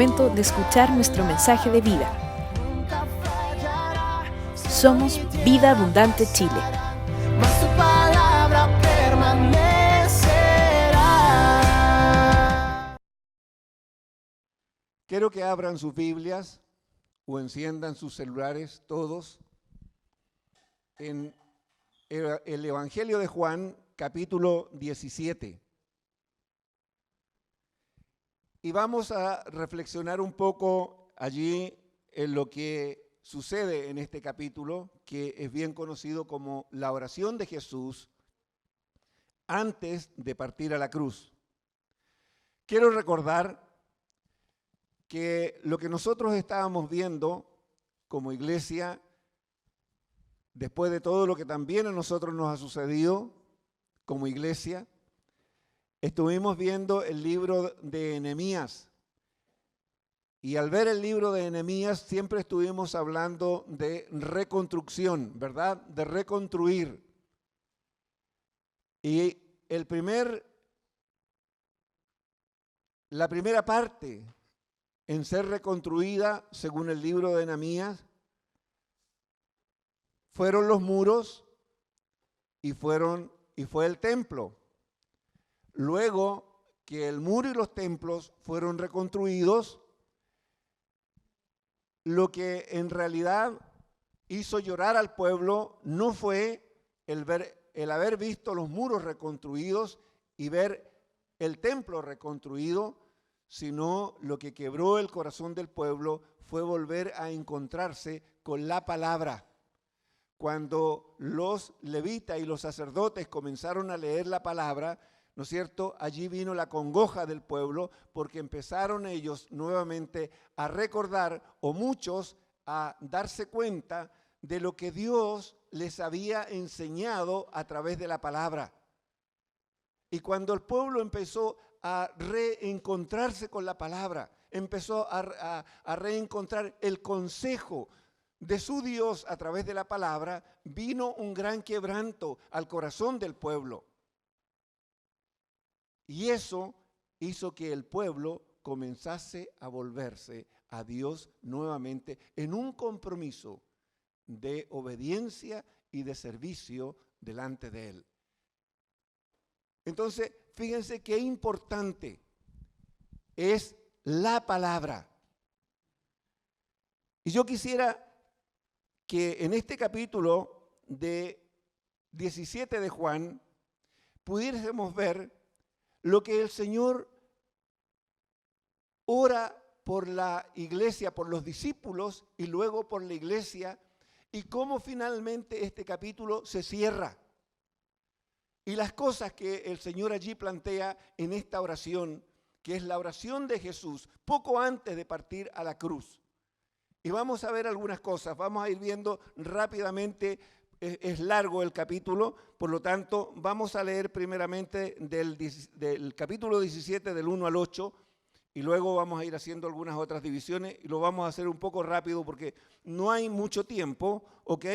momento de escuchar nuestro mensaje de vida. Somos Vida Abundante Chile. Mas tu palabra permanecerá. Quiero que abran sus Biblias o enciendan sus celulares todos en el Evangelio de Juan, capítulo 17. Y vamos a reflexionar un poco allí en lo que sucede en este capítulo, que es bien conocido como la oración de Jesús antes de partir a la cruz. Quiero recordar que lo que nosotros estábamos viendo como iglesia, después de todo lo que también a nosotros nos ha sucedido como iglesia, estuvimos viendo el libro de Nehemías. Y al ver el libro de Nehemías siempre estuvimos hablando de reconstrucción, ¿verdad? De reconstruir. Y la primera parte en ser reconstruida, según el libro de Nehemías, fueron los muros y fue el templo. Luego que el muro y los templos fueron reconstruidos, lo que en realidad hizo llorar al pueblo no fue el haber visto los muros reconstruidos y ver el templo reconstruido, sino lo que quebró el corazón del pueblo fue volver a encontrarse con la palabra. Cuando los levitas y los sacerdotes comenzaron a leer la palabra, ¿no es cierto? Allí vino la congoja del pueblo porque empezaron ellos nuevamente a recordar, o muchos a darse cuenta de lo que Dios les había enseñado a través de la palabra. Y cuando el pueblo empezó a reencontrarse con la palabra, empezó a reencontrar el consejo de su Dios a través de la palabra, vino un gran quebranto al corazón del pueblo. Y eso hizo que el pueblo comenzase a volverse a Dios nuevamente en un compromiso de obediencia y de servicio delante de Él. Entonces, fíjense qué importante es la palabra. Y yo quisiera que en este capítulo de 17 de Juan pudiésemos ver lo que el Señor ora por la iglesia, por los discípulos y luego por la iglesia, y cómo finalmente este capítulo se cierra. Y las cosas que el Señor allí plantea en esta oración, que es la oración de Jesús poco antes de partir a la cruz. Y vamos a ver algunas cosas, vamos a ir viendo rápidamente. Es largo el capítulo, por lo tanto vamos a leer primeramente del capítulo 17 del 1 al 8 y luego vamos a ir haciendo algunas otras divisiones y lo vamos a hacer un poco rápido porque no hay mucho tiempo, ¿ok?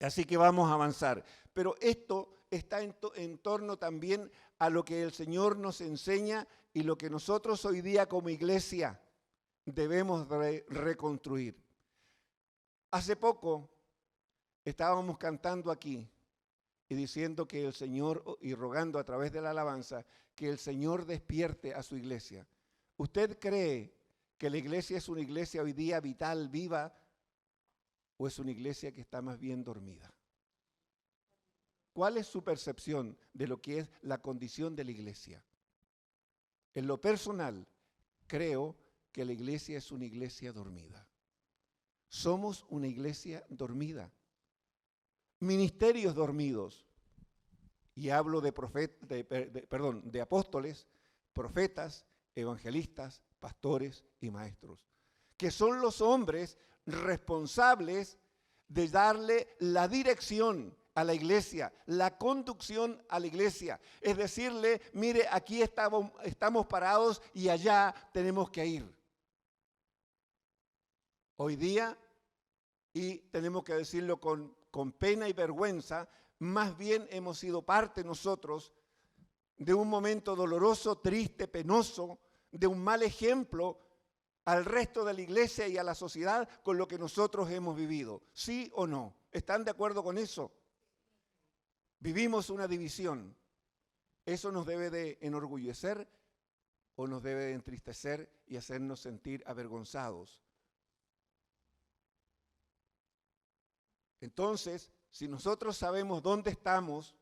Así que vamos a avanzar. Pero esto está en torno también a lo que el Señor nos enseña y lo que nosotros hoy día como iglesia debemos reconstruir. Hace poco estábamos cantando aquí y diciendo que el Señor, y rogando a través de la alabanza, que el Señor despierte a su iglesia. ¿Usted cree que la iglesia es una iglesia hoy día vital, viva, o es una iglesia que está más bien dormida? ¿Cuál es su percepción de lo que es la condición de la iglesia? En lo personal, creo que la iglesia es una iglesia dormida. Somos una iglesia dormida. Ministerios dormidos, y hablo de apóstoles, profetas, evangelistas, pastores y maestros, que son los hombres responsables de darle la dirección a la iglesia, la conducción a la iglesia, es decirle, mire, aquí estamos parados y allá tenemos que ir. Hoy día, y tenemos que decirlo con pena y vergüenza, más bien hemos sido parte nosotros de un momento doloroso, triste, penoso, de un mal ejemplo al resto de la iglesia y a la sociedad con lo que nosotros hemos vivido. ¿Sí o no? ¿Están de acuerdo con eso? Vivimos una división. ¿Eso nos debe de enorgullecer o nos debe de entristecer y hacernos sentir avergonzados? Entonces, si nosotros sabemos dónde estamos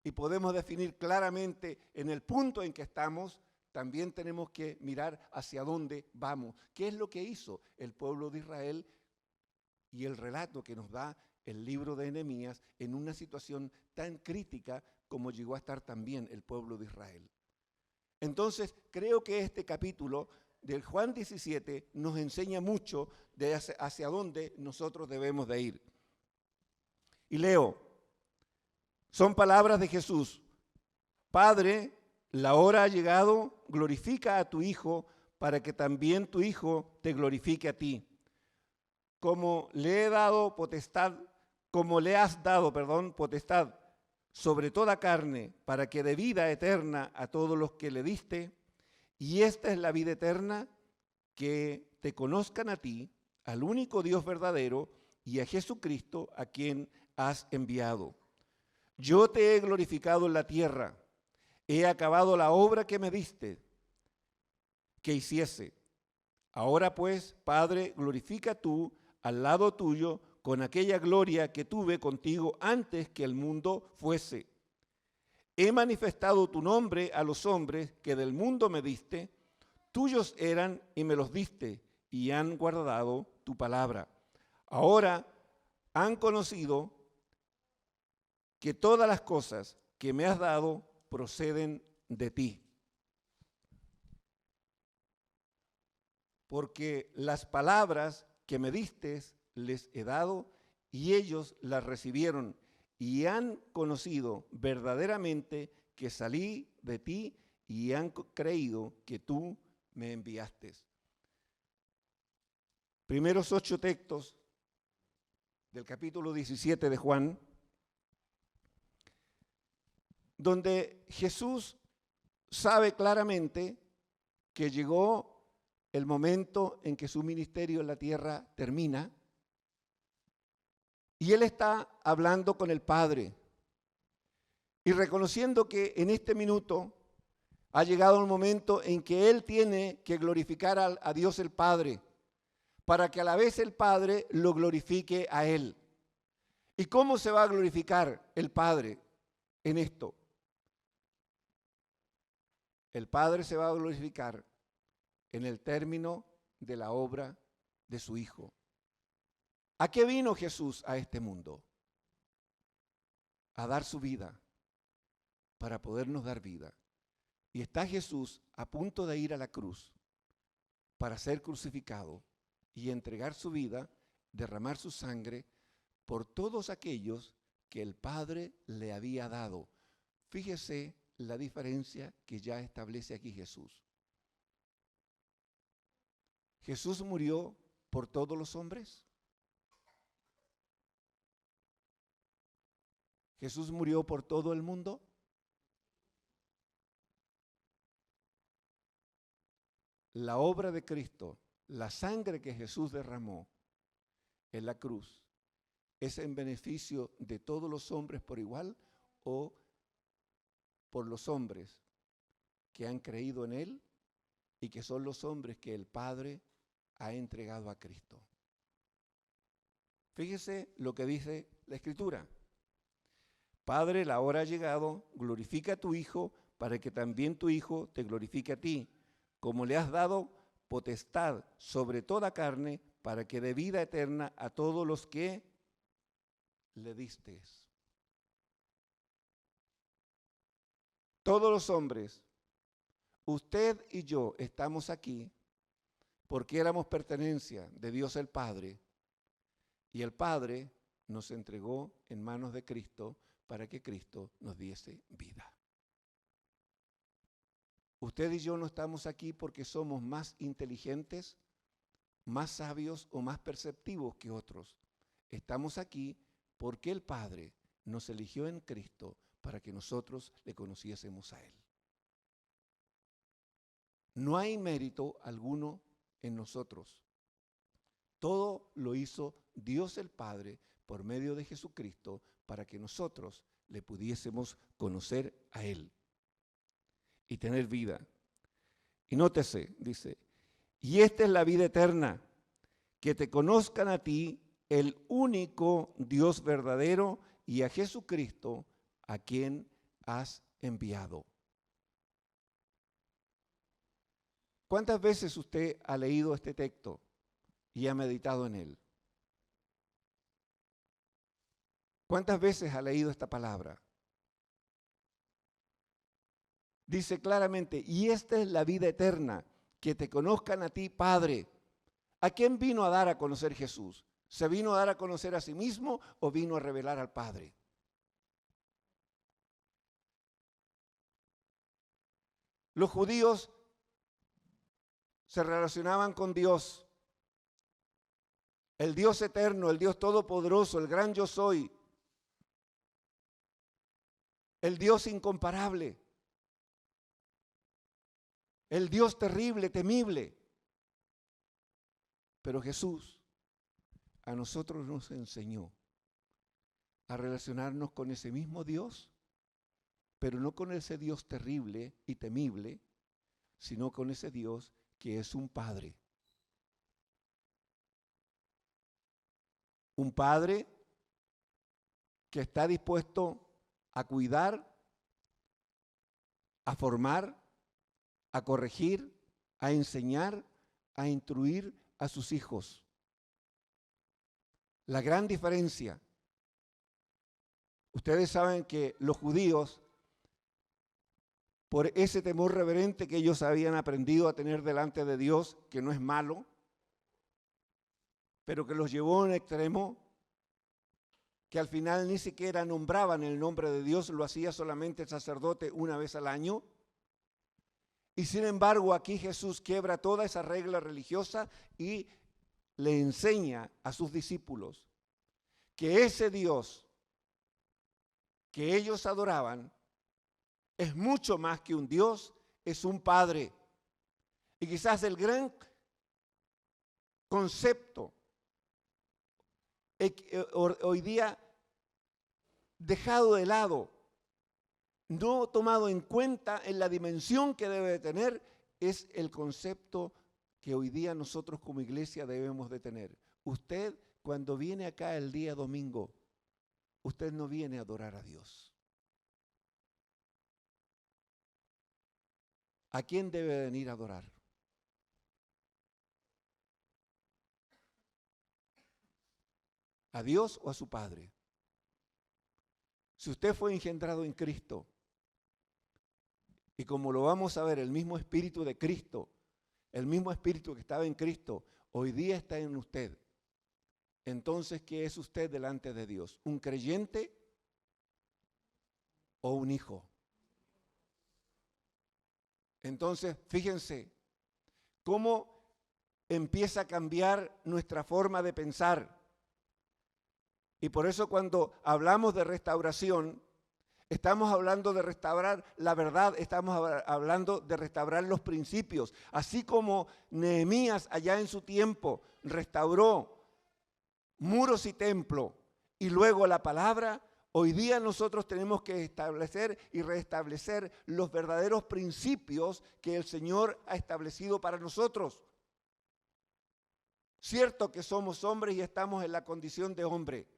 y podemos definir claramente en el punto en que estamos, también tenemos que mirar hacia dónde vamos. ¿Qué es lo que hizo el pueblo de Israel y el relato que nos da el libro de Nehemías en una situación tan crítica como llegó a estar también el pueblo de Israel? Entonces, creo que este capítulo del Juan 17 nos enseña mucho de hacia dónde nosotros debemos de ir. Y leo, son palabras de Jesús. Padre, la hora ha llegado, glorifica a tu Hijo para que también tu Hijo te glorifique a ti. Como le has dado potestad sobre toda carne, para que dé vida eterna a todos los que le diste. Y esta es la vida eterna, que te conozcan a ti, al único Dios verdadero, y a Jesucristo, a quien has enviado. Yo te he glorificado en la tierra, he acabado la obra que me diste que hiciese. Ahora pues, Padre, glorifica tú al lado tuyo con aquella gloria que tuve contigo antes que el mundo fuese. He manifestado tu nombre a los hombres que del mundo me diste, tuyos eran y me los diste, y han guardado tu palabra. Ahora han conocido que todas las cosas que me has dado proceden de ti. Porque las palabras que me diste les he dado y ellos las recibieron y han conocido verdaderamente que salí de ti y han creído que tú me enviaste. Primeros 8 textos del capítulo 17 de Juan, donde Jesús sabe claramente que llegó el momento en que su ministerio en la tierra termina y Él está hablando con el Padre y reconociendo que en este minuto ha llegado el momento en que Él tiene que glorificar a Dios el Padre para que a la vez el Padre lo glorifique a Él. ¿Y cómo se va a glorificar el Padre en esto? El Padre se va a glorificar en el término de la obra de su Hijo. ¿A qué vino Jesús a este mundo? A dar su vida, para podernos dar vida. Y está Jesús a punto de ir a la cruz para ser crucificado y entregar su vida, derramar su sangre por todos aquellos que el Padre le había dado. Fíjese la diferencia que ya establece aquí Jesús. ¿Jesús murió por todos los hombres? ¿Jesús murió por todo el mundo? La obra de Cristo, la sangre que Jesús derramó en la cruz, ¿es en beneficio de todos los hombres por igual o por los hombres que han creído en Él y que son los hombres que el Padre ha entregado a Cristo? Fíjese lo que dice la Escritura. Padre, la hora ha llegado, glorifica a tu Hijo para que también tu Hijo te glorifique a ti, como le has dado potestad sobre toda carne para que dé vida eterna a todos los que le diste. Todos los hombres, usted y yo estamos aquí porque éramos pertenencia de Dios el Padre y el Padre nos entregó en manos de Cristo para que Cristo nos diese vida. Usted y yo no estamos aquí porque somos más inteligentes, más sabios o más perceptivos que otros. Estamos aquí porque el Padre nos eligió en Cristo para que nosotros le conociésemos a Él. No hay mérito alguno en nosotros. Todo lo hizo Dios el Padre por medio de Jesucristo para que nosotros le pudiésemos conocer a Él y tener vida. Y nótese, dice, y esta es la vida eterna, que te conozcan a ti, el único Dios verdadero, y a Jesucristo, a quien has enviado. ¿Cuántas veces usted ha leído este texto y ha meditado en él? ¿Cuántas veces ha leído esta palabra? Dice claramente, y esta es la vida eterna, que te conozcan a ti, Padre. ¿A quién vino a dar a conocer Jesús? ¿Se vino a dar a conocer a sí mismo o vino a revelar al Padre? Los judíos se relacionaban con Dios, el Dios eterno, el Dios todopoderoso, el gran yo soy, el Dios incomparable, el Dios terrible, temible. Pero Jesús a nosotros nos enseñó a relacionarnos con ese mismo Dios, pero no con ese Dios terrible y temible, sino con ese Dios que es un Padre. Un Padre que está dispuesto a cuidar, a formar, a corregir, a enseñar, a instruir a sus hijos. La gran diferencia, ustedes saben que los judíos, por ese temor reverente que ellos habían aprendido a tener delante de Dios, que no es malo, pero que los llevó a un extremo, que al final ni siquiera nombraban el nombre de Dios, lo hacía solamente el sacerdote una vez al año. Y sin embargo, aquí Jesús quiebra toda esa regla religiosa y le enseña a sus discípulos que ese Dios que ellos adoraban es mucho más que un Dios, es un Padre. Y quizás el gran concepto hoy día dejado de lado, no tomado en cuenta en la dimensión que debe de tener, es el concepto que hoy día nosotros como iglesia debemos de tener. Usted, cuando viene acá el día domingo, usted no viene a adorar a Dios. ¿A quién debe venir a adorar? ¿A Dios o a su Padre? Si usted fue engendrado en Cristo, y como lo vamos a ver, el mismo Espíritu de Cristo, el mismo Espíritu que estaba en Cristo, hoy día está en usted. Entonces, ¿qué es usted delante de Dios? ¿Un creyente o un hijo? Entonces, fíjense cómo empieza a cambiar nuestra forma de pensar. Y por eso cuando hablamos de restauración, estamos hablando de restaurar la verdad, estamos hablando de restaurar los principios. Así como Nehemías allá en su tiempo restauró muros y templo y luego la palabra, hoy día nosotros tenemos que establecer y restablecer los verdaderos principios que el Señor ha establecido para nosotros. Cierto que somos hombres y estamos en la condición de hombre,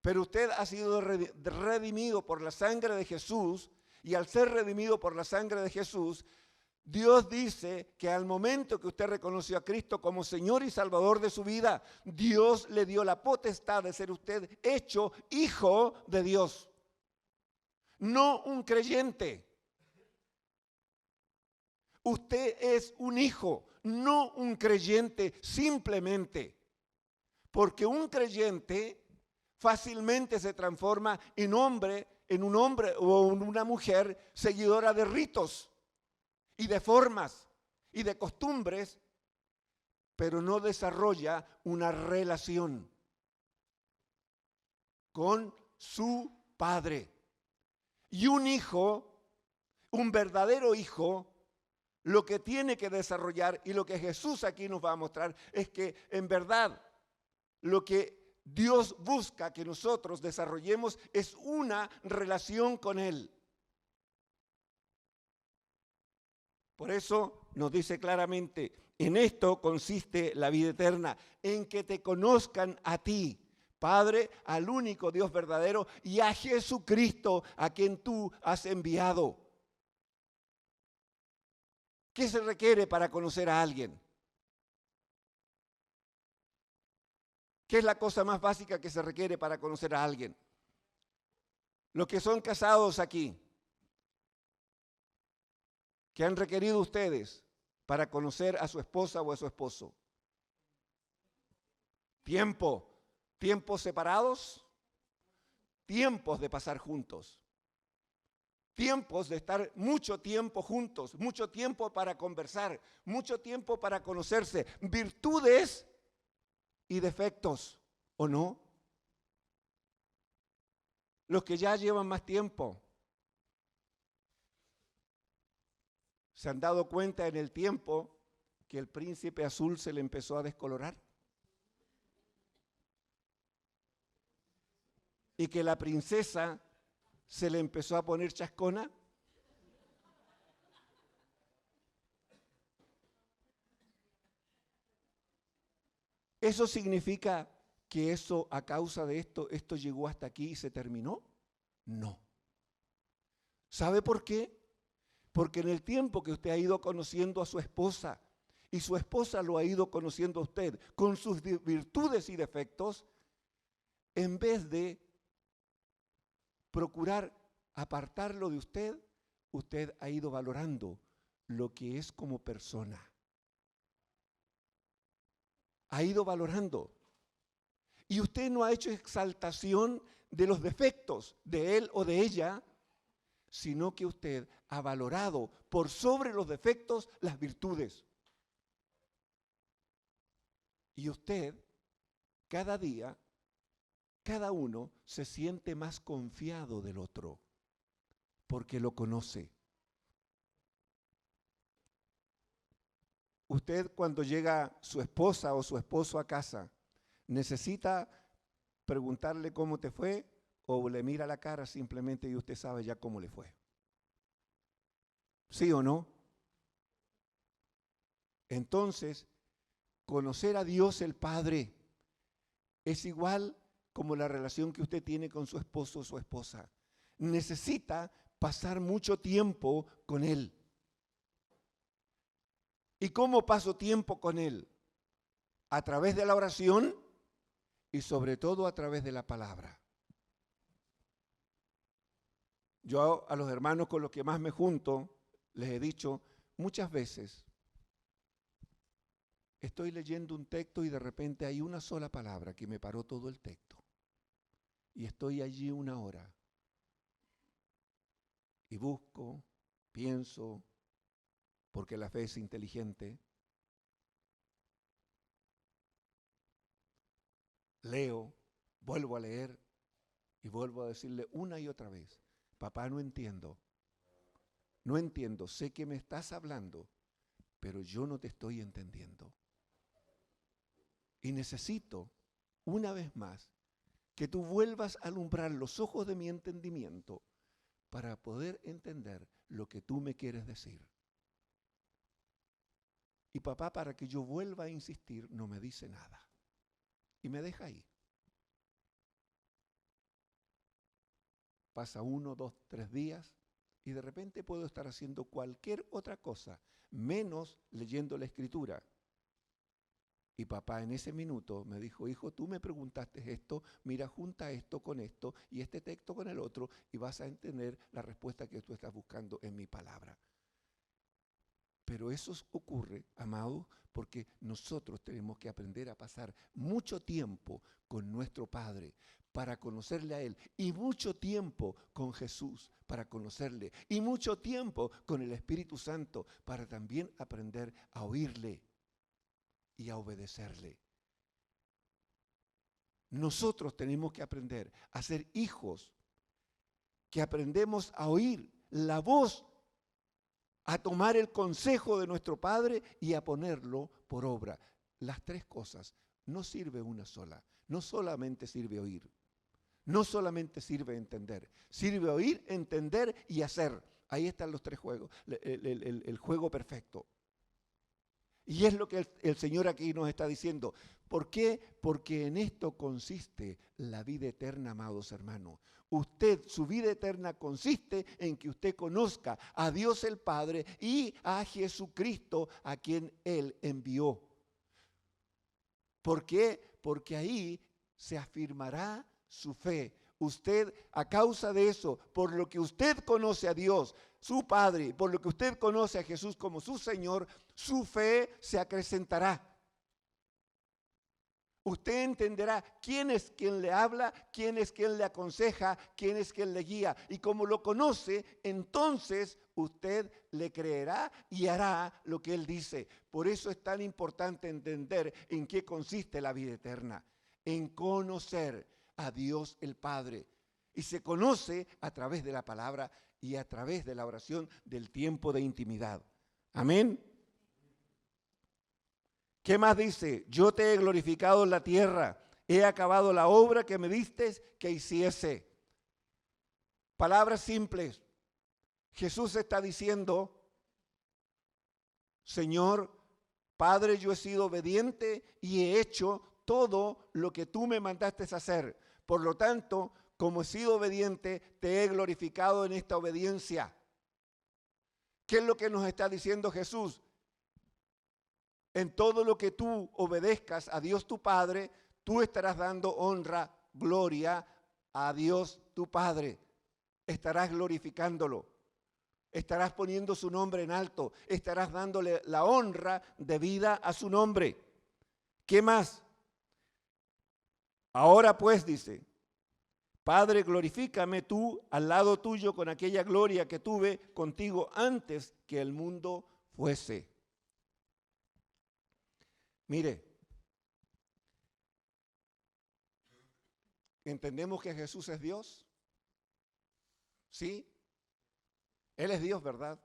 pero usted ha sido redimido por la sangre de Jesús, y al ser redimido por la sangre de Jesús, Dios dice que al momento que usted reconoció a Cristo como Señor y Salvador de su vida, Dios le dio la potestad de ser usted hecho hijo de Dios. No un creyente. Usted es un hijo, no un creyente simplemente. Porque un creyente fácilmente se transforma en un hombre o en una mujer seguidora de ritos y de formas y de costumbres, pero no desarrolla una relación con su Padre. Y un hijo, un verdadero hijo, lo que tiene que desarrollar y lo que Jesús aquí nos va a mostrar es que en verdad lo que Dios busca que nosotros desarrollemos es una relación con Él. Por eso nos dice claramente, en esto consiste la vida eterna, en que te conozcan a ti, Padre, al único Dios verdadero, y a Jesucristo, a quien tú has enviado. ¿Qué se requiere para conocer a alguien? ¿Qué es la cosa más básica que se requiere para conocer a alguien? Los que son casados aquí, ¿qué han requerido ustedes para conocer a su esposa o a su esposo? Tiempo. ¿Tiempos separados? Tiempos de pasar juntos. Tiempos de estar mucho tiempo juntos, mucho tiempo para conversar, mucho tiempo para conocerse. Virtudes y defectos, ¿o no? Los que ya llevan más tiempo, ¿se han dado cuenta en el tiempo que el príncipe azul se le empezó a descolorar? Y que la princesa se le empezó a poner chascona. ¿Eso significa que eso, a causa de esto llegó hasta aquí y se terminó? No. ¿Sabe por qué? Porque en el tiempo que usted ha ido conociendo a su esposa y su esposa lo ha ido conociendo a usted con sus virtudes y defectos, en vez de procurar apartarlo de usted, usted ha ido valorando lo que es como persona. Ha ido valorando. Y usted no ha hecho exaltación de los defectos de él o de ella, sino que usted ha valorado por sobre los defectos las virtudes. Y usted, cada día, cada uno se siente más confiado del otro, porque lo conoce. Usted, cuando llega su esposa o su esposo a casa, necesita preguntarle cómo te fue o le mira la cara simplemente y usted sabe ya cómo le fue. ¿Sí o no? Entonces, conocer a Dios el Padre es igual como la relación que usted tiene con su esposo o su esposa. Necesita pasar mucho tiempo con Él. ¿Y cómo paso tiempo con Él? A través de la oración y sobre todo a través de la palabra. Yo a los hermanos con los que más me junto, les he dicho muchas veces, estoy leyendo un texto y de repente hay una sola palabra que me paró todo el texto. Y estoy allí una hora. Y busco, pienso, porque la fe es inteligente. Leo, vuelvo a leer y vuelvo a decirle una y otra vez, papá, no entiendo, sé que me estás hablando, pero yo no te estoy entendiendo. Y necesito, una vez más, que tú vuelvas a alumbrar los ojos de mi entendimiento para poder entender lo que tú me quieres decir. Y papá, para que yo vuelva a insistir, no me dice nada. Y me deja ahí. Pasa 1, 2, 3 días y de repente puedo estar haciendo cualquier otra cosa, menos leyendo la Escritura. Y papá en ese minuto me dijo, hijo, tú me preguntaste esto, mira, junta esto con esto y este texto con el otro y vas a entender la respuesta que tú estás buscando en mi palabra. Pero eso ocurre, amado, porque nosotros tenemos que aprender a pasar mucho tiempo con nuestro Padre para conocerle a Él y mucho tiempo con Jesús para conocerle y mucho tiempo con el Espíritu Santo para también aprender a oírle y a obedecerle. Nosotros tenemos que aprender a ser hijos que aprendemos a oír la voz a tomar el consejo de nuestro Padre y a ponerlo por obra. Las tres cosas. No sirve una sola. No solamente sirve oír. No solamente sirve entender. Sirve oír, entender y hacer. Ahí están los tres juegos. El juego perfecto. Y es lo que el Señor aquí nos está diciendo. ¿Por qué? Porque en esto consiste la vida eterna, amados hermanos. Su vida eterna consiste en que usted conozca a Dios el Padre y a Jesucristo a quien Él envió. ¿Por qué? Porque ahí se afirmará su fe. Usted, a causa de eso, por lo que usted conoce a Dios, su Padre, por lo que usted conoce a Jesús como su Señor, su fe se acrecentará. Usted entenderá quién es quien le habla, quién es quien le aconseja, quién es quien le guía. Y como lo conoce, entonces usted le creerá y hará lo que Él dice. Por eso es tan importante entender en qué consiste la vida eterna. En conocer a Dios el Padre. Y se conoce a través de la palabra y a través de la oración del tiempo de intimidad. Amén. ¿Qué más dice? Yo te he glorificado en la tierra, he acabado la obra que me diste que hiciese. Palabras simples. Jesús está diciendo, Señor, Padre, yo he sido obediente y he hecho todo lo que tú me mandaste hacer. Por lo tanto, como he sido obediente, te he glorificado en esta obediencia. ¿Qué es lo que nos está diciendo Jesús? En todo lo que tú obedezcas a Dios tu Padre, tú estarás dando honra, gloria a Dios tu Padre. Estarás glorificándolo. Estarás poniendo su nombre en alto. Estarás dándole la honra debida a su nombre. ¿Qué más? Ahora pues, dice, Padre, glorifícame tú al lado tuyo con aquella gloria que tuve contigo antes que el mundo fuese. Mire, ¿entendemos que Jesús es Dios? ¿Sí? Él es Dios, ¿verdad?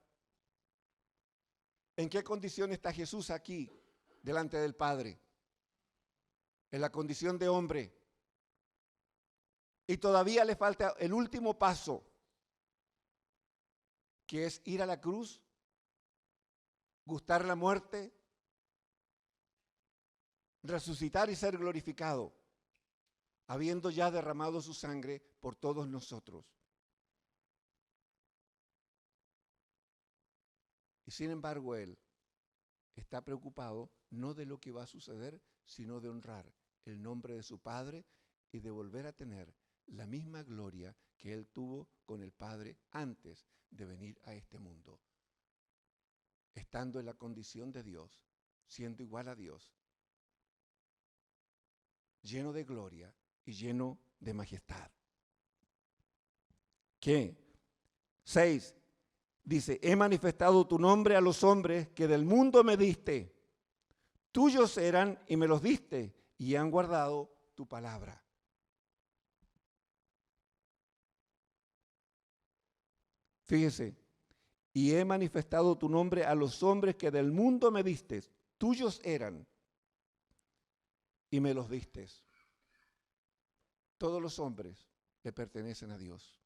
¿En qué condición está Jesús aquí, delante del Padre? En la condición de hombre. Y todavía le falta el último paso, que es ir a la cruz, gustar la muerte, resucitar y ser glorificado, habiendo ya derramado su sangre por todos nosotros. Y sin embargo, Él está preocupado no de lo que va a suceder, sino de honrar el nombre de su Padre y de volver a tener la misma gloria que Él tuvo con el Padre antes de venir a este mundo. Estando en la condición de Dios, siendo igual a Dios, lleno de gloria y lleno de majestad. ¿Qué? 6. Dice, he manifestado tu nombre a los hombres que del mundo me diste. Tuyos eran y me los diste y han guardado tu palabra. Fíjese, y he manifestado tu nombre a los hombres que del mundo me diste. Tuyos eran y me los diste. Todos los hombres le pertenecen a Dios.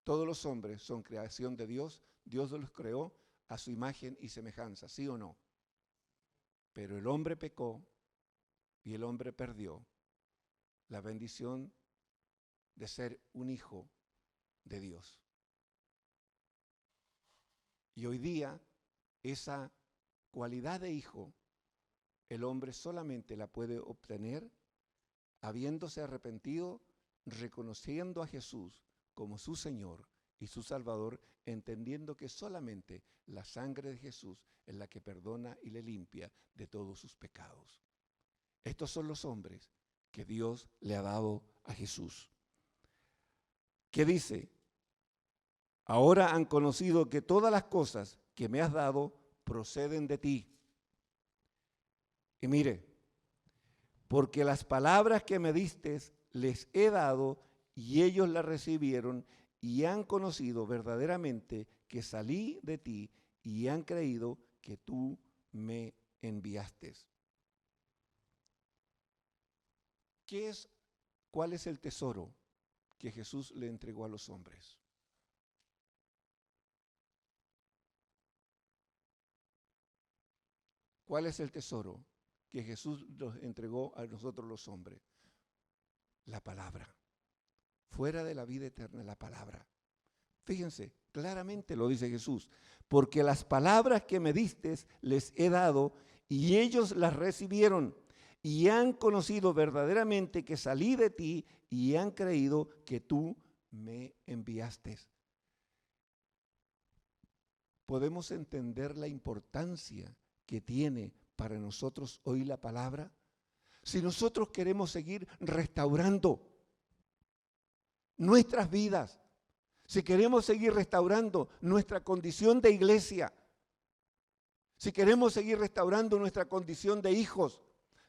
Todos los hombres son creación de Dios. Dios los creó a su imagen y semejanza, ¿sí o no? Pero el hombre pecó y el hombre perdió la bendición de ser un hijo de Dios. Y hoy día esa cualidad de hijo, el hombre solamente la puede obtener habiéndose arrepentido, reconociendo a Jesús como su Señor y su Salvador, entendiendo que solamente la sangre de Jesús es la que perdona y le limpia de todos sus pecados. Estos son los hombres que Dios le ha dado a Jesús. ¿Qué dice? Ahora han conocido que todas las cosas que me has dado proceden de ti. Y mire, porque las palabras que me diste les he dado y ellos las recibieron y han conocido verdaderamente que salí de ti y han creído que tú me enviaste. ¿Cuál es el tesoro que Jesús le entregó a los hombres? ¿Cuál es el tesoro que Jesús nos entregó a nosotros los hombres? La palabra. Fuera de la vida eterna, la palabra. Fíjense, claramente lo dice Jesús. Porque las palabras que me diste les he dado y ellos las recibieron y han conocido verdaderamente que salí de ti y han creído que tú me enviaste. ¿Podemos entender la importancia que tiene para nosotros hoy la palabra? Si nosotros queremos seguir restaurando nuestras vidas, si queremos seguir restaurando nuestra condición de iglesia, si queremos seguir restaurando nuestra condición de hijos,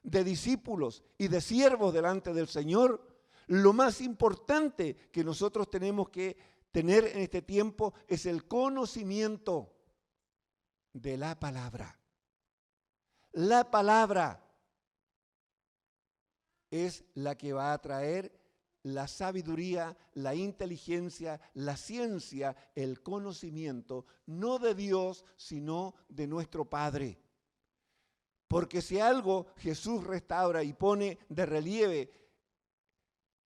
de discípulos y de siervos delante del Señor, lo más importante que nosotros tenemos que tener en este tiempo es el conocimiento de la palabra. La palabra es la que va a traer la sabiduría, la inteligencia, la ciencia, el conocimiento, no de Dios, sino de nuestro Padre. Porque si algo Jesús restaura y pone de relieve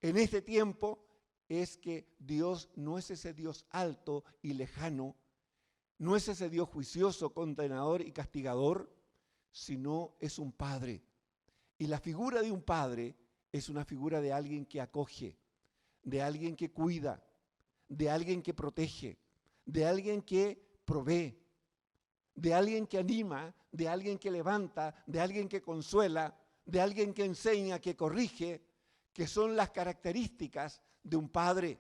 en este tiempo, es que Dios no es ese Dios alto y lejano, no es ese Dios juicioso, condenador y castigador, sino es un Padre. Y la figura de un Padre es una figura de alguien que acoge, de alguien que cuida, de alguien que protege, de alguien que provee, de alguien que anima, de alguien que levanta, de alguien que consuela, de alguien que enseña, que corrige, que son las características de un padre.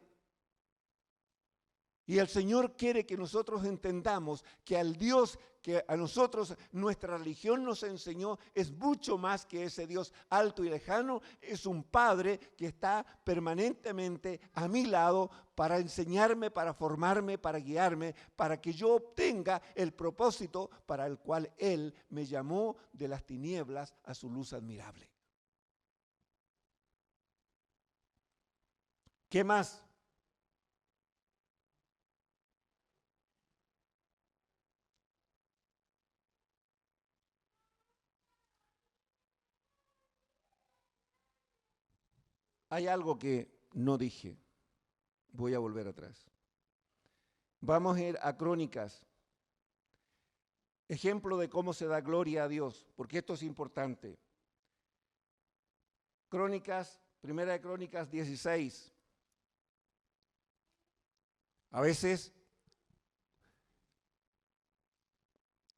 Y el Señor quiere que nosotros entendamos que al Dios que a nosotros nuestra religión nos enseñó es mucho más que ese Dios alto y lejano, es un Padre que está permanentemente a mi lado para enseñarme, para formarme, para guiarme, para que yo obtenga el propósito para el cual Él me llamó de las tinieblas a su luz admirable. ¿Qué más? Hay algo que no dije. Voy a volver atrás. Vamos a ir a Crónicas. Ejemplo de cómo se da gloria a Dios, porque esto es importante. Crónicas, Primera de Crónicas 16. A veces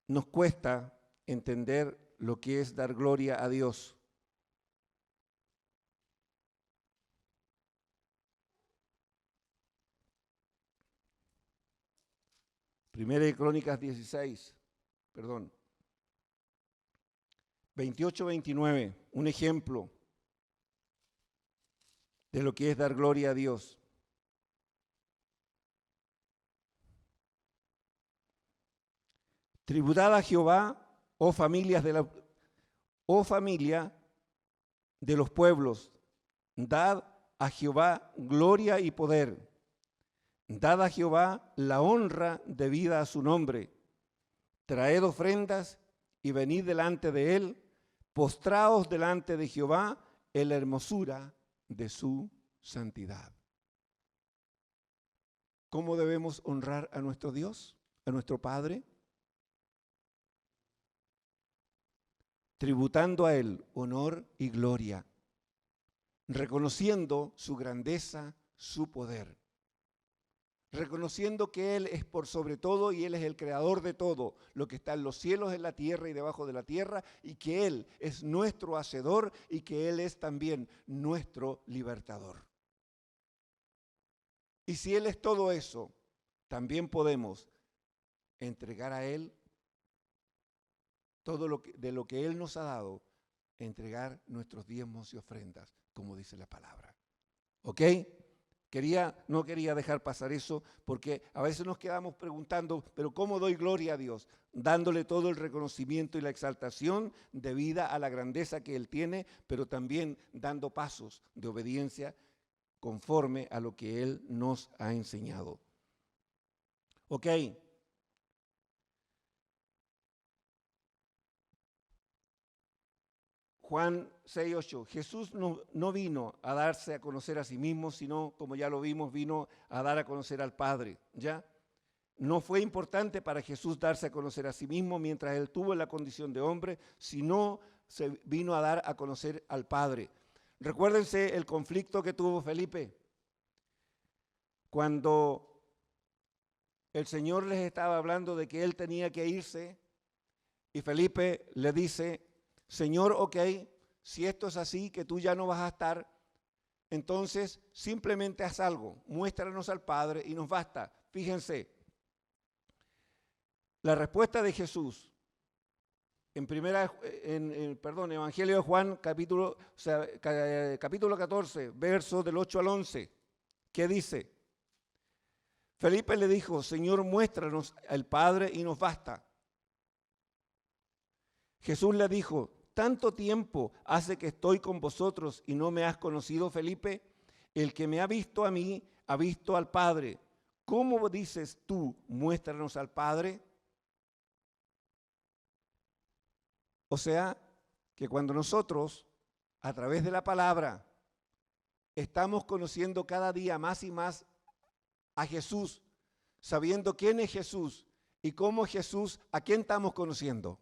nos cuesta entender lo que es dar gloria a Dios. Primera de Crónicas 16, 28-29, un ejemplo de lo que es dar gloria a Dios. Tributad a Jehová, oh familia de los pueblos, dad a Jehová gloria y poder. Dad a Jehová la honra debida a su nombre. Traed ofrendas y venid delante de él. Postraos delante de Jehová en la hermosura de su santidad. ¿Cómo debemos honrar a nuestro Dios, a nuestro Padre? Tributando a Él honor y gloria, reconociendo su grandeza, su poder, reconociendo que Él es por sobre todo y Él es el creador de todo, lo que está en los cielos, en la tierra y debajo de la tierra, y que Él es nuestro hacedor y que Él es también nuestro libertador. Y si Él es todo eso, también podemos entregar a Él todo de lo que Él nos ha dado, entregar nuestros diezmos y ofrendas, como dice la palabra. ¿Ok? No quería dejar pasar eso, porque a veces nos quedamos preguntando, pero ¿cómo doy gloria a Dios? Dándole todo el reconocimiento y la exaltación debida a la grandeza que Él tiene, pero también dando pasos de obediencia conforme a lo que Él nos ha enseñado. Ok. Juan 6:8, Jesús no vino a darse a conocer a sí mismo, sino, como ya lo vimos, vino a dar a conocer al Padre, ¿ya? No fue importante para Jesús darse a conocer a sí mismo mientras Él tuvo la condición de hombre, sino se vino a dar a conocer al Padre. Recuérdense el conflicto que tuvo Felipe. Cuando el Señor les estaba hablando de que Él tenía que irse, y Felipe le dice, Señor, ok, si esto es así, que tú ya no vas a estar, entonces simplemente haz algo, muéstranos al Padre y nos basta. Fíjense, la respuesta de Jesús en Evangelio de Juan, capítulo 14, versos del 8 al 11, ¿qué dice? Felipe le dijo, Señor, muéstranos al Padre y nos basta. Jesús le dijo, ¿tanto tiempo hace que estoy con vosotros y no me has conocido, Felipe? El que me ha visto a mí, ha visto al Padre. ¿Cómo dices tú, muéstranos al Padre? O sea, que cuando nosotros, a través de la palabra, estamos conociendo cada día más y más a Jesús, sabiendo quién es Jesús y cómo Jesús, ¿a quién estamos conociendo?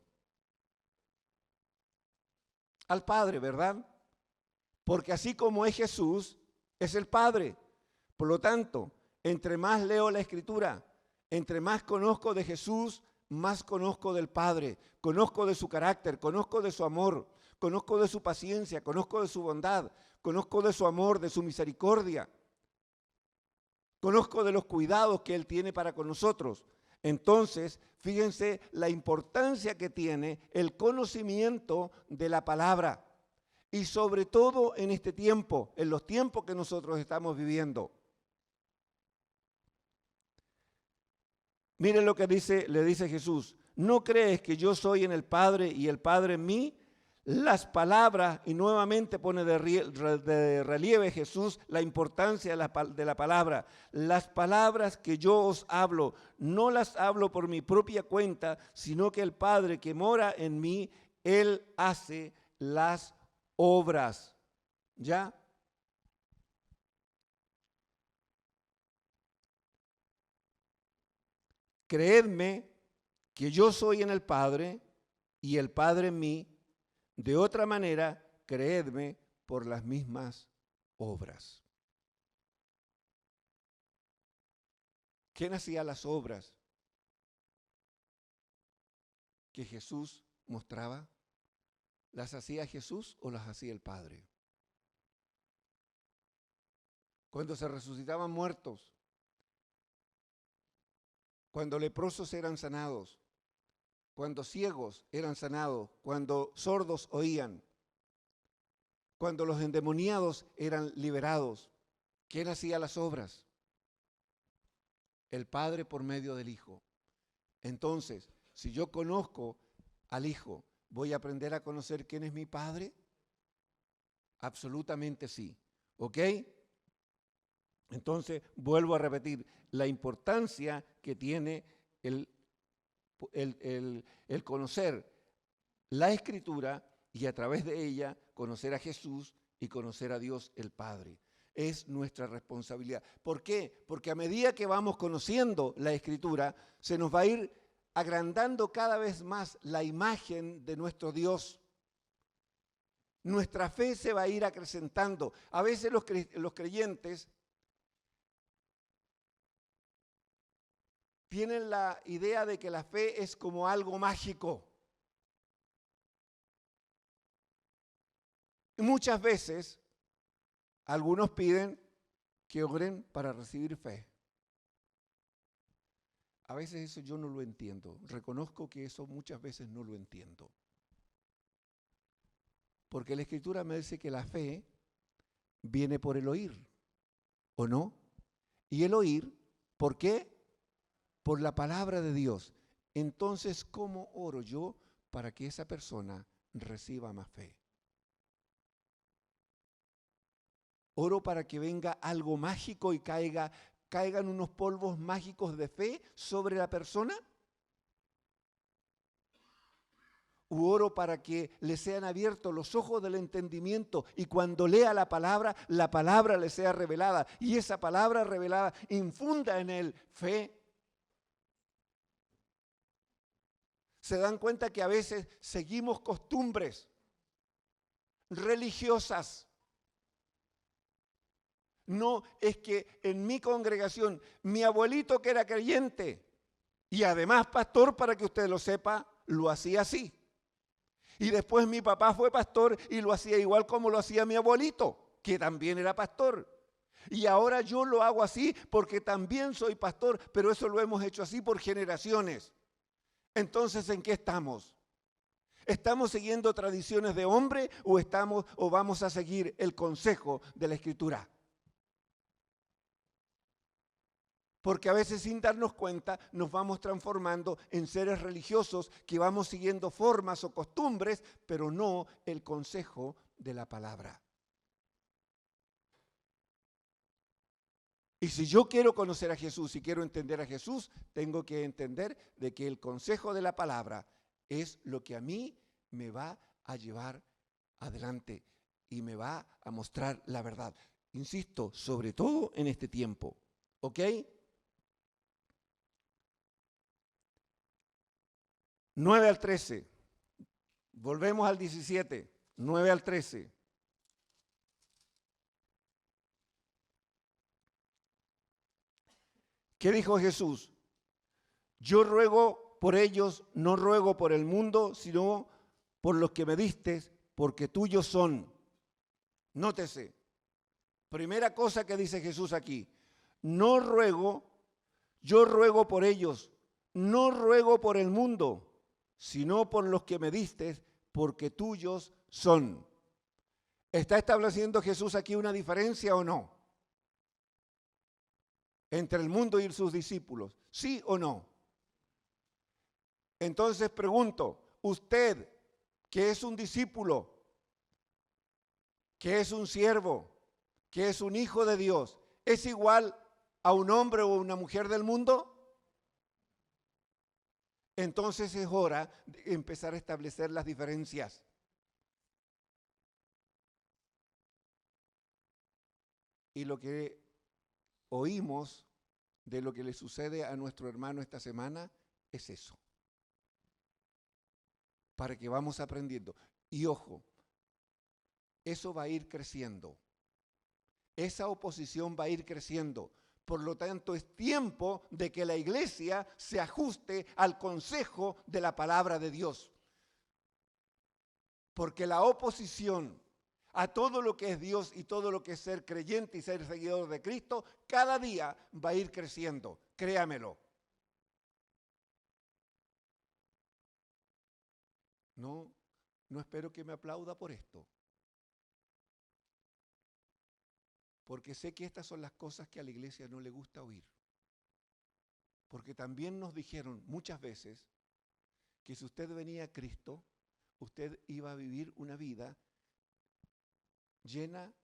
Al Padre, ¿verdad? Porque así como es Jesús, es el Padre. Por lo tanto, entre más leo la Escritura, entre más conozco de Jesús, más conozco del Padre. Conozco de su carácter, conozco de su amor, conozco de su paciencia, conozco de su bondad, conozco de su amor, de su misericordia. Conozco de los cuidados que Él tiene para con nosotros. Entonces, fíjense la importancia que tiene el conocimiento de la palabra. Y sobre todo en este tiempo, en los tiempos que nosotros estamos viviendo. Miren lo que le dice Jesús. ¿No crees que yo soy en el Padre y el Padre en mí? Las palabras, y nuevamente pone de relieve Jesús la importancia de la palabra. Las palabras que yo os hablo, no las hablo por mi propia cuenta, sino que el Padre que mora en mí, Él hace las obras. ¿Ya? Creedme que yo soy en el Padre y el Padre en mí. De otra manera, creedme por las mismas obras. ¿Quién hacía las obras que Jesús mostraba? ¿Las hacía Jesús o las hacía el Padre? Cuando se resucitaban muertos, cuando leprosos eran sanados, cuando ciegos eran sanados, cuando sordos oían, cuando los endemoniados eran liberados, ¿quién hacía las obras? El Padre por medio del Hijo. Entonces, si yo conozco al Hijo, ¿voy a aprender a conocer quién es mi Padre? Absolutamente sí. ¿Ok? Entonces, vuelvo a repetir, la importancia que tiene el conocer la Escritura y a través de ella conocer a Jesús y conocer a Dios el Padre. Es nuestra responsabilidad. ¿Por qué? Porque a medida que vamos conociendo la Escritura, se nos va a ir agrandando cada vez más la imagen de nuestro Dios. Nuestra fe se va a ir acrecentando. A veces los creyentes tienen la idea de que la fe es como algo mágico. Y muchas veces algunos piden que oren para recibir fe. A veces eso yo no lo entiendo. Reconozco que eso muchas veces no lo entiendo. Porque la Escritura me dice que la fe viene por el oír, ¿o no? Y el oír, ¿por qué? Por la palabra de Dios. Entonces, ¿cómo oro yo para que esa persona reciba más fe? Oro para que venga algo mágico y caigan unos polvos mágicos de fe sobre la persona. ¿U oro para que le sean abiertos los ojos del entendimiento y cuando lea la palabra le sea revelada y esa palabra revelada infunda en él fe? Se dan cuenta que a veces seguimos costumbres religiosas. No, es que en mi congregación, mi abuelito que era creyente y además pastor, para que usted lo sepa, lo hacía así. Y después mi papá fue pastor y lo hacía igual como lo hacía mi abuelito, que también era pastor. Y ahora yo lo hago así porque también soy pastor, pero eso lo hemos hecho así por generaciones. Entonces, ¿en qué estamos? ¿Estamos siguiendo tradiciones de hombre o vamos a seguir el consejo de la Escritura? Porque a veces sin darnos cuenta nos vamos transformando en seres religiosos que vamos siguiendo formas o costumbres, pero no el consejo de la palabra. Y si yo quiero conocer a Jesús y quiero entender a Jesús, tengo que entender de que el consejo de la palabra es lo que a mí me va a llevar adelante y me va a mostrar la verdad. Insisto, sobre todo en este tiempo. ¿Ok? 9 al 13. Volvemos al 17. 9 al 13. ¿Qué dijo Jesús? Yo ruego por ellos, no ruego por el mundo, sino por los que me diste, porque tuyos son. Nótese, primera cosa que dice Jesús aquí, no ruego, yo ruego por ellos, no ruego por el mundo, sino por los que me diste, porque tuyos son. ¿Está estableciendo Jesús aquí una diferencia o no? Entre el mundo y sus discípulos, ¿sí o no? Entonces pregunto, usted que es un discípulo, que es un siervo, que es un hijo de Dios, ¿es igual a un hombre o una mujer del mundo? Entonces es hora de empezar a establecer las diferencias. Y lo que oímos de lo que le sucede a nuestro hermano esta semana es eso. Para que vamos aprendiendo. Y ojo, eso va a ir creciendo. Esa oposición va a ir creciendo. Por lo tanto, es tiempo de que la iglesia se ajuste al consejo de la palabra de Dios. Porque la oposición a todo lo que es Dios y todo lo que es ser creyente y ser seguidor de Cristo, cada día va a ir creciendo. Créamelo. No espero que me aplauda por esto. Porque sé que estas son las cosas que a la iglesia no le gusta oír. Porque también nos dijeron muchas veces que si usted venía a Cristo, usted iba a vivir una vida llena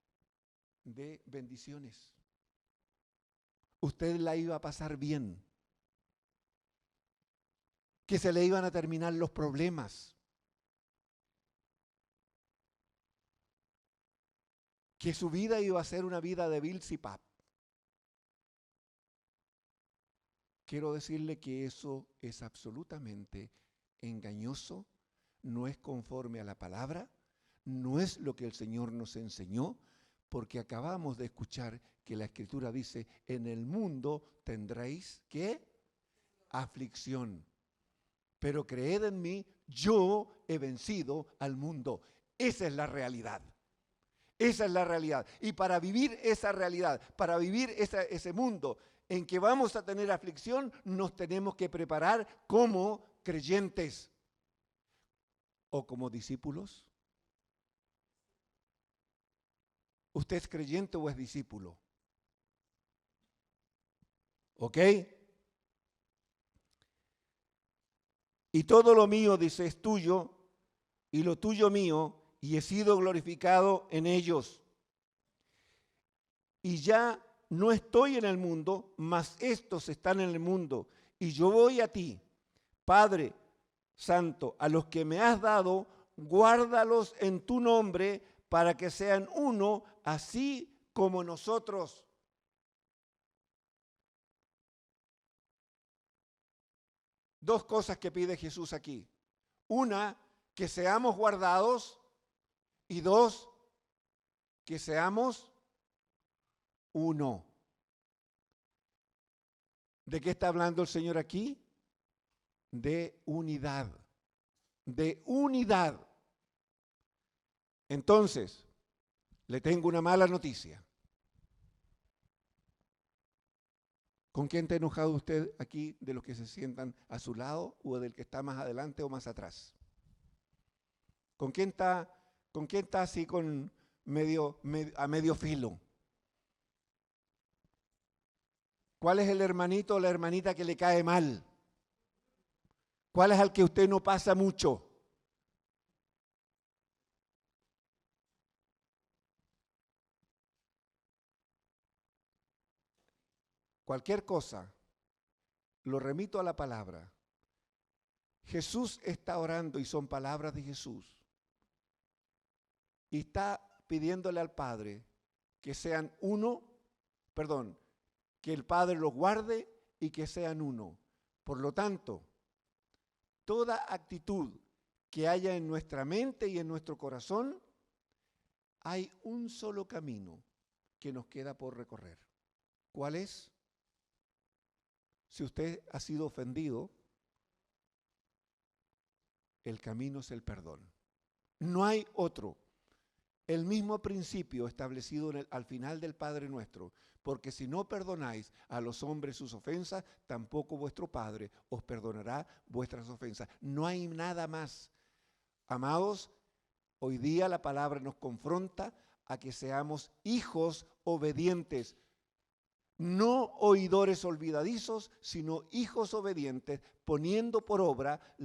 de bendiciones. Usted la iba a pasar bien. Que se le iban a terminar los problemas. Que su vida iba a ser una vida de Bilsipap. Quiero decirle que eso es absolutamente engañoso, no es conforme a la palabra, no es lo que el Señor nos enseñó, porque acabamos de escuchar que la Escritura dice, en el mundo tendréis, ¿qué? Aflicción. Pero creed en mí, yo he vencido al mundo. Esa es la realidad. Esa es la realidad. Y para vivir esa realidad, para vivir ese mundo en que vamos a tener aflicción, nos tenemos que preparar como creyentes o como discípulos. ¿Usted es creyente o es discípulo? ¿Ok? Y todo lo mío, dice, es tuyo, y lo tuyo mío, y he sido glorificado en ellos. Y ya no estoy en el mundo, mas estos están en el mundo, y yo voy a ti. Padre Santo, a los que me has dado, guárdalos en tu nombre, para que sean uno, así como nosotros. Dos cosas que pide Jesús aquí. Una, que seamos guardados, y dos, que seamos uno. ¿De qué está hablando el Señor aquí? De unidad. De unidad. Entonces, le tengo una mala noticia. ¿Con quién está enojado usted aquí, de los que se sientan a su lado o del que está más adelante o más atrás? ¿Con quién está así con a medio filo? ¿Cuál es el hermanito o la hermanita que le cae mal? ¿Cuál es al que usted no pasa mucho? Cualquier cosa, lo remito a la palabra. Jesús está orando y son palabras de Jesús. Y está pidiéndole al Padre que sean uno, que el Padre los guarde y que sean uno. Por lo tanto, toda actitud que haya en nuestra mente y en nuestro corazón, hay un solo camino que nos queda por recorrer. ¿Cuál es? Si usted ha sido ofendido, el camino es el perdón. No hay otro. El mismo principio establecido al final del Padre Nuestro, porque si no perdonáis a los hombres sus ofensas, tampoco vuestro Padre os perdonará vuestras ofensas. No hay nada más. Amados, hoy día la palabra nos confronta a que seamos hijos obedientes, no oidores olvidadizos, sino hijos obedientes, poniendo por obra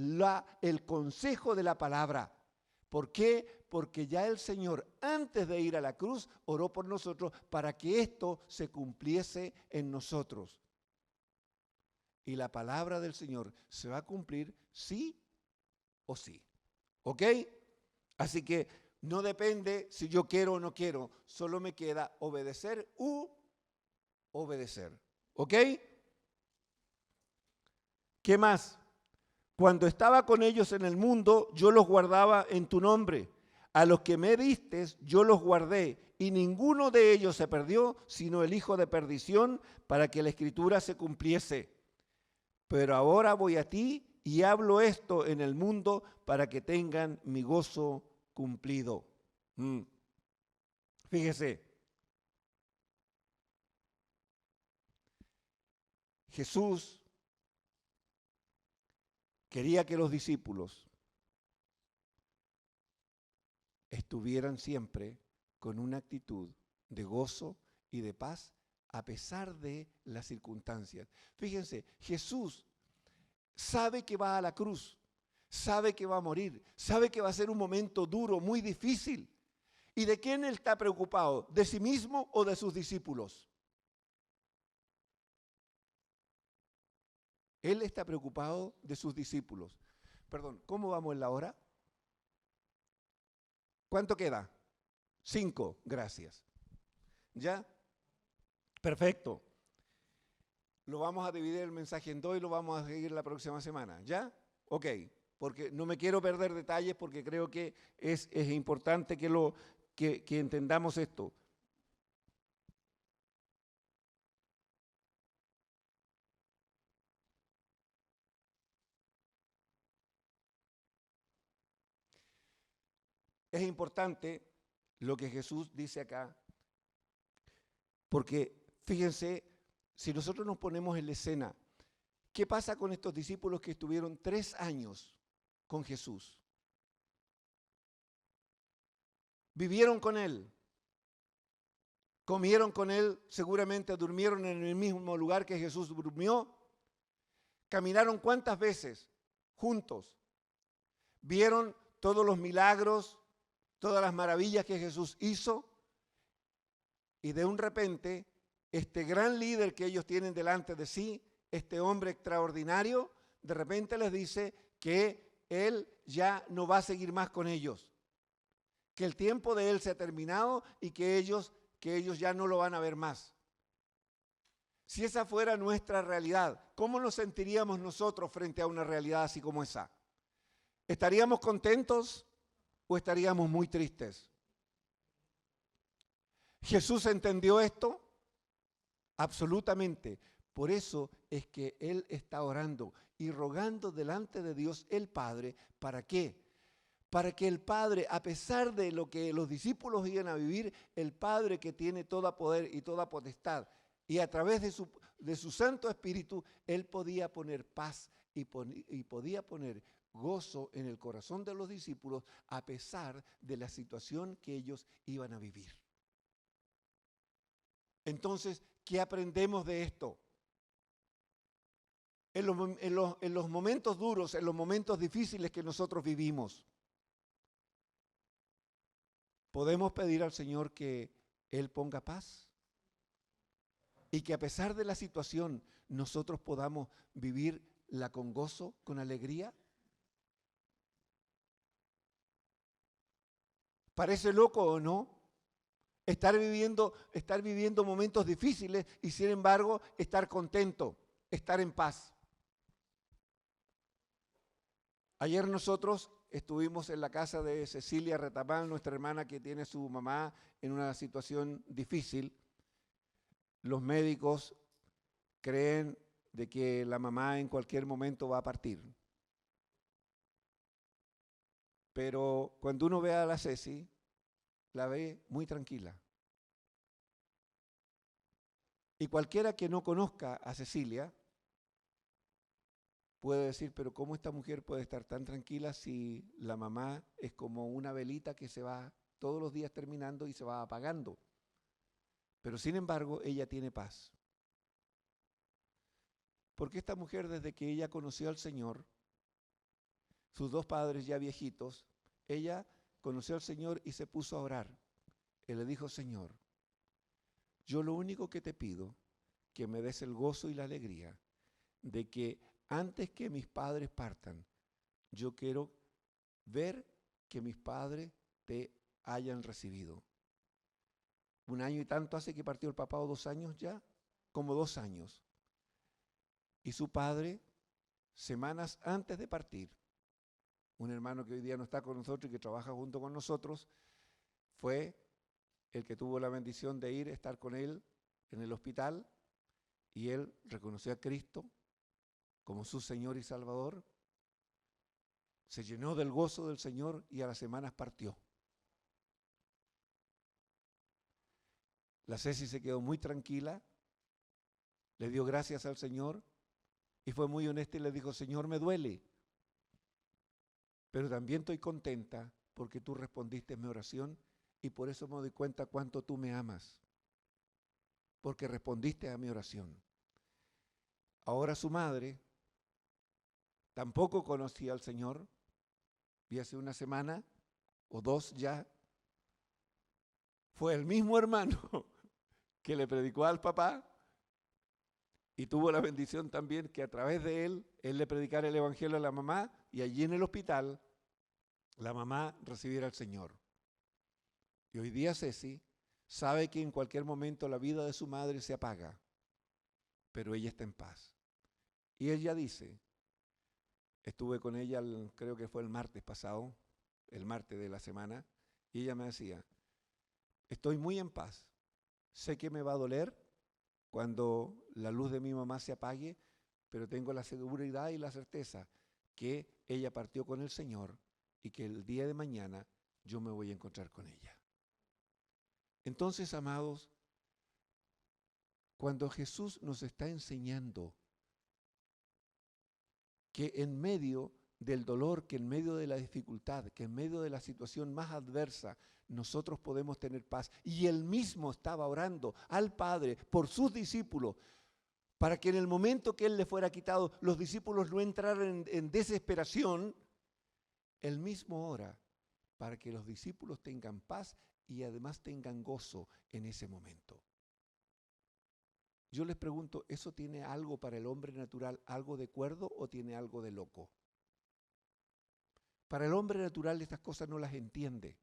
el consejo de la palabra. ¿Por qué? Porque ya el Señor, antes de ir a la cruz, oró por nosotros para que esto se cumpliese en nosotros. Y la palabra del Señor se va a cumplir sí o sí. ¿Ok? Así que no depende si yo quiero o no quiero, solo me queda obedecer u obedecer. ¿Ok? ¿Qué más? Cuando estaba con ellos en el mundo, yo los guardaba en tu nombre. A los que me diste, yo los guardé, y ninguno de ellos se perdió, sino el hijo de perdición, para que la escritura se cumpliese. Pero ahora voy a ti y hablo esto en el mundo para que tengan mi gozo cumplido. Fíjese, Jesús quería que los discípulos estuvieran siempre con una actitud de gozo y de paz a pesar de las circunstancias. Fíjense, Jesús sabe que va a la cruz, sabe que va a morir, sabe que va a ser un momento duro, muy difícil. ¿Y de quién él está preocupado? ¿De sí mismo o de sus discípulos? Él está preocupado de sus discípulos. Perdón, ¿cómo vamos en la hora? ¿Cuánto queda? 5, gracias. ¿Ya? Perfecto. Lo vamos a dividir el mensaje en 2 y lo vamos a seguir la próxima semana. ¿Ya? Ok, porque no me quiero perder detalles porque creo que es importante que entendamos esto. Es importante lo que Jesús dice acá, porque fíjense, si nosotros nos ponemos en la escena, ¿qué pasa con estos discípulos que estuvieron 3 años con Jesús? Vivieron con Él, comieron con él, seguramente durmieron en el mismo lugar que Jesús durmió, caminaron cuántas veces juntos, vieron todos los milagros, todas las maravillas que Jesús hizo, y de un repente, este gran líder que ellos tienen delante de sí, este hombre extraordinario, de repente les dice que él ya no va a seguir más con ellos, que el tiempo de él se ha terminado y que ellos ya no lo van a ver más. Si esa fuera nuestra realidad, ¿cómo nos sentiríamos nosotros frente a una realidad así como esa? ¿Estaríamos contentos o estaríamos muy tristes? ¿Jesús entendió esto? Absolutamente. Por eso es que Él está orando y rogando delante de Dios el Padre. ¿Para qué? Para que el Padre, a pesar de lo que los discípulos iban a vivir, el Padre que tiene todo poder y toda potestad, y a través de su Santo Espíritu, Él podía poner paz y podía poner gozo en el corazón de los discípulos a pesar de la situación que ellos iban a vivir. Entonces, ¿qué aprendemos de esto? En los momentos duros, en los momentos difíciles que nosotros vivimos, ¿podemos pedir al Señor que Él ponga paz? Y que a pesar de la situación nosotros podamos vivirla con gozo, con alegría. ¿Parece loco o no? Estar viviendo momentos difíciles y sin embargo estar contento, estar en paz. Ayer nosotros estuvimos en la casa de Cecilia Retamal, nuestra hermana que tiene su mamá en una situación difícil. Los médicos creen de que la mamá en cualquier momento va a partir. Pero cuando uno ve a la Ceci, la ve muy tranquila. Y cualquiera que no conozca a Cecilia puede decir, pero ¿cómo esta mujer puede estar tan tranquila si la mamá es como una velita que se va todos los días terminando y se va apagando? Pero sin embargo, ella tiene paz. Porque esta mujer, desde que ella conoció al Señor, sus dos padres ya viejitos, ella conoció al Señor y se puso a orar. Él le dijo, Señor, yo lo único que te pido, que me des el gozo y la alegría de que antes que mis padres partan, yo quiero ver que mis padres te hayan recibido. 1 año y tanto hace que partió el papá, o 2 años ya, como 2 años. Y su padre, semanas antes de partir, un hermano que hoy día no está con nosotros y que trabaja junto con nosotros, fue el que tuvo la bendición de ir a estar con él en el hospital, y él reconoció a Cristo como su Señor y Salvador, se llenó del gozo del Señor y a las semanas partió. La Ceci se quedó muy tranquila, le dio gracias al Señor y fue muy honesta y le dijo, Señor, me duele, pero también estoy contenta porque tú respondiste mi oración y por eso me doy cuenta cuánto tú me amas, porque respondiste a mi oración. Ahora su madre tampoco conocía al Señor y hace 1 semana o 2 ya fue el mismo hermano que le predicó al papá y tuvo la bendición también que a través de él le predicara el evangelio a la mamá y allí en el hospital la mamá recibiera al Señor. Y hoy día Ceci sabe que en cualquier momento la vida de su madre se apaga, pero ella está en paz. Y ella dice, estuve con ella, creo que fue el martes pasado, el martes de la semana, y ella me decía, estoy muy en paz, sé que me va a doler cuando la luz de mi mamá se apague, pero tengo la seguridad y la certeza que ella partió con el Señor y que el día de mañana yo me voy a encontrar con ella. Entonces, amados, cuando Jesús nos está enseñando que en medio del dolor, que en medio de la dificultad, que en medio de la situación más adversa, nosotros podemos tener paz. Y él mismo estaba orando al Padre por sus discípulos, para que en el momento que él le fuera quitado, los discípulos no entraran en desesperación. Él mismo ora para que los discípulos tengan paz y además tengan gozo en ese momento. Yo les pregunto, ¿eso tiene algo para el hombre natural, algo de cuerdo o tiene algo de loco? Para el hombre natural estas cosas no las entiende,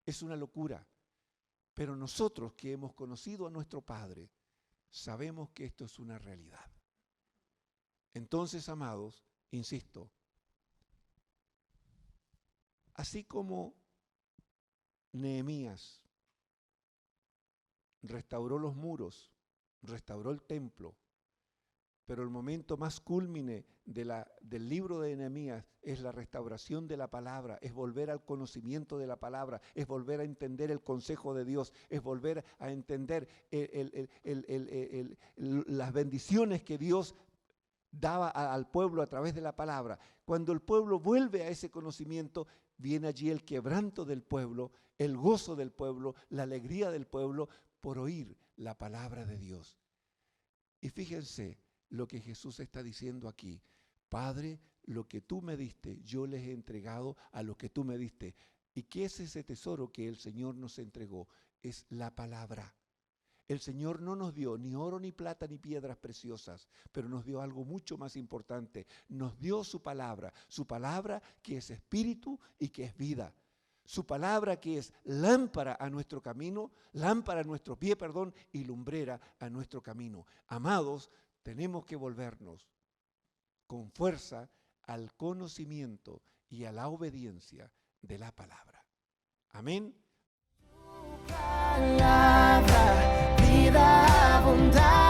es una locura. Pero nosotros que hemos conocido a nuestro Padre, sabemos que esto es una realidad. Entonces, amados, insisto, así como Nehemías restauró los muros, restauró el templo, pero el momento más cúlmine del libro de Nehemías es la restauración de la palabra, es volver al conocimiento de la palabra, es volver a entender el consejo de Dios, es volver a entender las bendiciones que Dios daba al pueblo a través de la palabra. Cuando el pueblo vuelve a ese conocimiento, viene allí el quebranto del pueblo, el gozo del pueblo, la alegría del pueblo por oír la palabra de Dios. Y fíjense lo que Jesús está diciendo aquí. Padre, lo que tú me diste, yo les he entregado a lo que tú me diste. ¿Y qué es ese tesoro que el Señor nos entregó? Es la palabra. El Señor no nos dio ni oro, ni plata, ni piedras preciosas, pero nos dio algo mucho más importante. Nos dio su palabra que es espíritu y que es vida. Su palabra que es lámpara a nuestro camino, lámpara a nuestro pie, y lumbrera a nuestro camino. Amados, tenemos que volvernos con fuerza al conocimiento y a la obediencia de la palabra. Amén. Palabra, vida abundante.